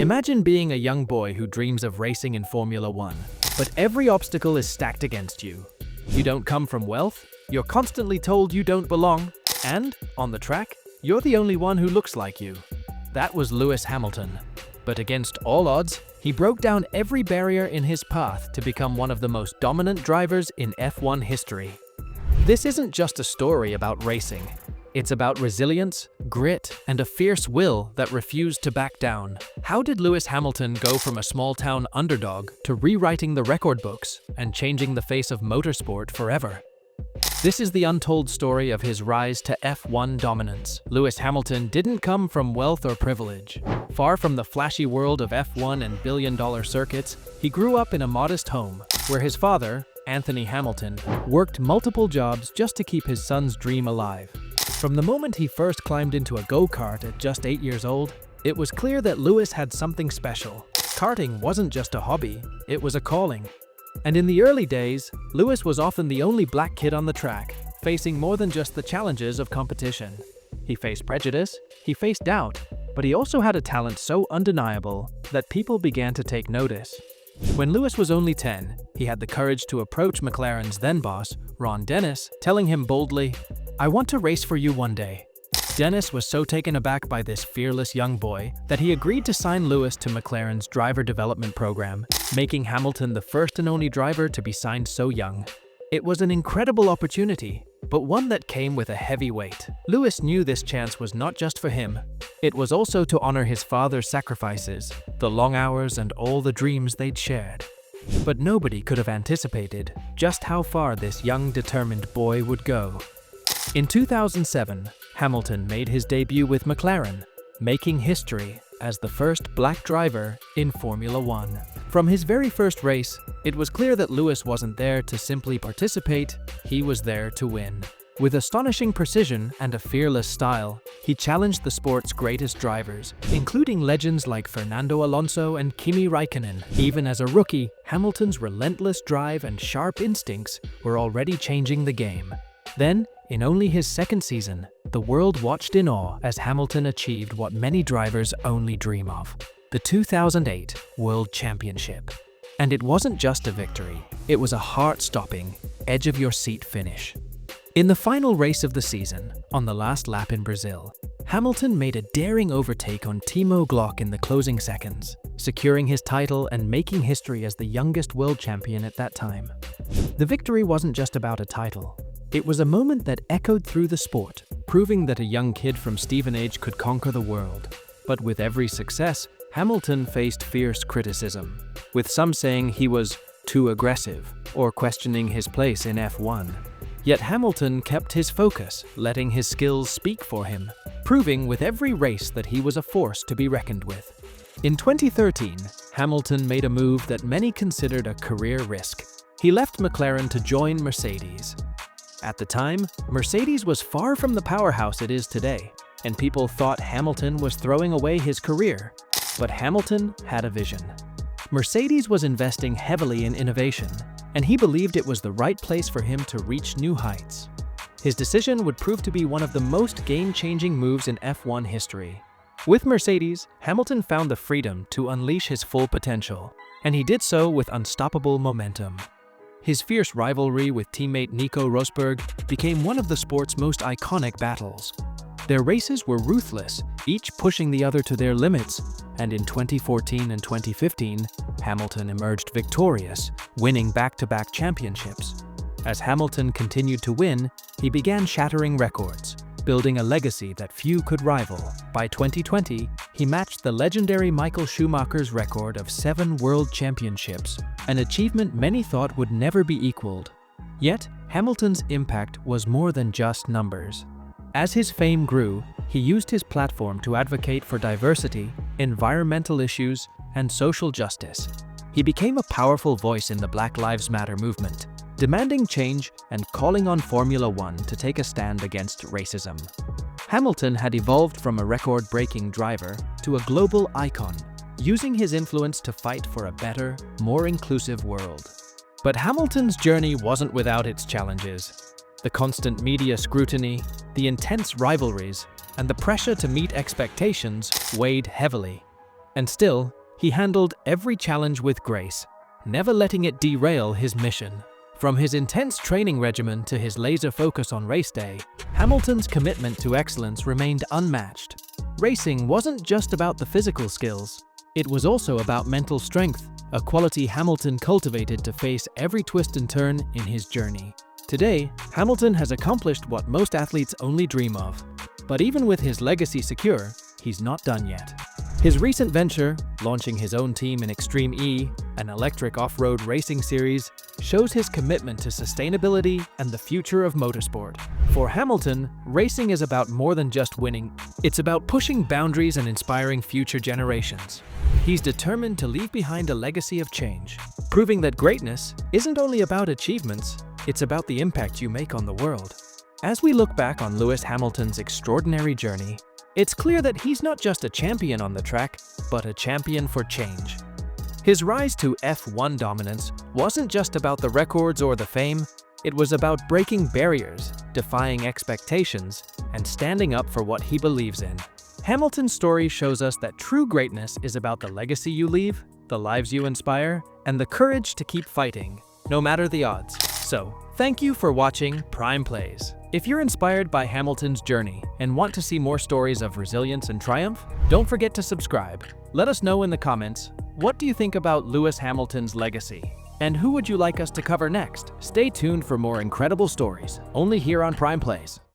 Imagine being a young boy who dreams of racing in Formula One, but every obstacle is stacked against you. You don't come from wealth, you're constantly told you don't belong, and, on the track, you're the only one who looks like you. That was Lewis Hamilton. But against all odds, he broke down every barrier in his path to become one of the most dominant drivers in F1 history. This isn't just a story about racing. It's about resilience, grit, and a fierce will that refused to back down. How did Lewis Hamilton go from a small-town underdog to rewriting the record books and changing the face of motorsport forever? This is the untold story of his rise to F1 dominance. Lewis Hamilton didn't come from wealth or privilege. Far from the flashy world of F1 and billion-dollar circuits, he grew up in a modest home, where his father, Anthony Hamilton, worked multiple jobs just to keep his son's dream alive. From the moment he first climbed into a go-kart at just 8 years old, it was clear that Lewis had something special. Karting wasn't just a hobby, it was a calling. And in the early days, Lewis was often the only black kid on the track, facing more than just the challenges of competition. He faced prejudice, he faced doubt, but he also had a talent so undeniable that people began to take notice. When Lewis was only 10, he had the courage to approach McLaren's then-boss, Ron Dennis, telling him boldly, "I want to race for you one day." Dennis was so taken aback by this fearless young boy that he agreed to sign Lewis to McLaren's driver development program, making Hamilton the first and only driver to be signed so young. It was an incredible opportunity, but one that came with a heavy weight. Lewis knew this chance was not just for him. It was also to honor his father's sacrifices, the long hours and all the dreams they'd shared. But nobody could have anticipated just how far this young, determined boy would go. In 2007, Hamilton made his debut with McLaren, making history as the first black driver in Formula One. From his very first race, it was clear that Lewis wasn't there to simply participate, he was there to win. With astonishing precision and a fearless style, he challenged the sport's greatest drivers, including legends like Fernando Alonso and Kimi Räikkönen. Even as a rookie, Hamilton's relentless drive and sharp instincts were already changing the game. Then, in only his second season, the world watched in awe as Hamilton achieved what many drivers only dream of: the 2008 World Championship. And it wasn't just a victory, it was a heart-stopping, edge-of-your-seat finish. In the final race of the season, on the last lap in Brazil, Hamilton made a daring overtake on Timo Glock in the closing seconds, securing his title and making history as the youngest world champion at that time. The victory wasn't just about a title. It was a moment that echoed through the sport, proving that a young kid from Stevenage could conquer the world. But with every success, Hamilton faced fierce criticism, with some saying he was too aggressive or questioning his place in F1. Yet Hamilton kept his focus, letting his skills speak for him, proving with every race that he was a force to be reckoned with. In 2013, Hamilton made a move that many considered a career risk. He left McLaren to join Mercedes. At the time, Mercedes was far from the powerhouse it is today, and people thought Hamilton was throwing away his career. But Hamilton had a vision. Mercedes was investing heavily in innovation, and he believed it was the right place for him to reach new heights. His decision would prove to be one of the most game-changing moves in F1 history. With Mercedes, Hamilton found the freedom to unleash his full potential, and he did so with unstoppable momentum. His fierce rivalry with teammate Nico Rosberg became one of the sport's most iconic battles. Their races were ruthless, each pushing the other to their limits, and in 2014 and 2015, Hamilton emerged victorious, winning back-to-back championships. As Hamilton continued to win, he began shattering records, building a legacy that few could rival. By 2020, he matched the legendary Michael Schumacher's record of 7 world championships, an achievement many thought would never be equaled. Yet, Hamilton's impact was more than just numbers. As his fame grew, he used his platform to advocate for diversity, environmental issues, and social justice. He became a powerful voice in the Black Lives Matter movement, demanding change and calling on Formula One to take a stand against racism. Hamilton had evolved from a record-breaking driver to a global icon, using his influence to fight for a better, more inclusive world. But Hamilton's journey wasn't without its challenges. The constant media scrutiny, the intense rivalries, and the pressure to meet expectations weighed heavily. And still, he handled every challenge with grace, never letting it derail his mission. From his intense training regimen to his laser focus on race day, Hamilton's commitment to excellence remained unmatched. Racing wasn't just about the physical skills, it was also about mental strength, a quality Hamilton cultivated to face every twist and turn in his journey. Today, Hamilton has accomplished what most athletes only dream of. But even with his legacy secure, he's not done yet. His recent venture, launching his own team in Extreme E, an electric off-road racing series, shows his commitment to sustainability and the future of motorsport. For Hamilton, racing is about more than just winning. It's about pushing boundaries and inspiring future generations. He's determined to leave behind a legacy of change, proving that greatness isn't only about achievements, it's about the impact you make on the world. As we look back on Lewis Hamilton's extraordinary journey, it's clear that he's not just a champion on the track, but a champion for change. His rise to F1 dominance wasn't just about the records or the fame, it was about breaking barriers, defying expectations, and standing up for what he believes in. Hamilton's story shows us that true greatness is about the legacy you leave, the lives you inspire, and the courage to keep fighting, no matter the odds. So, thank you for watching Prime Plays. If you're inspired by Hamilton's journey and want to see more stories of resilience and triumph, don't forget to subscribe. Let us know in the comments, what do you think about Lewis Hamilton's legacy? And who would you like us to cover next? Stay tuned for more incredible stories, only here on Prime Plays.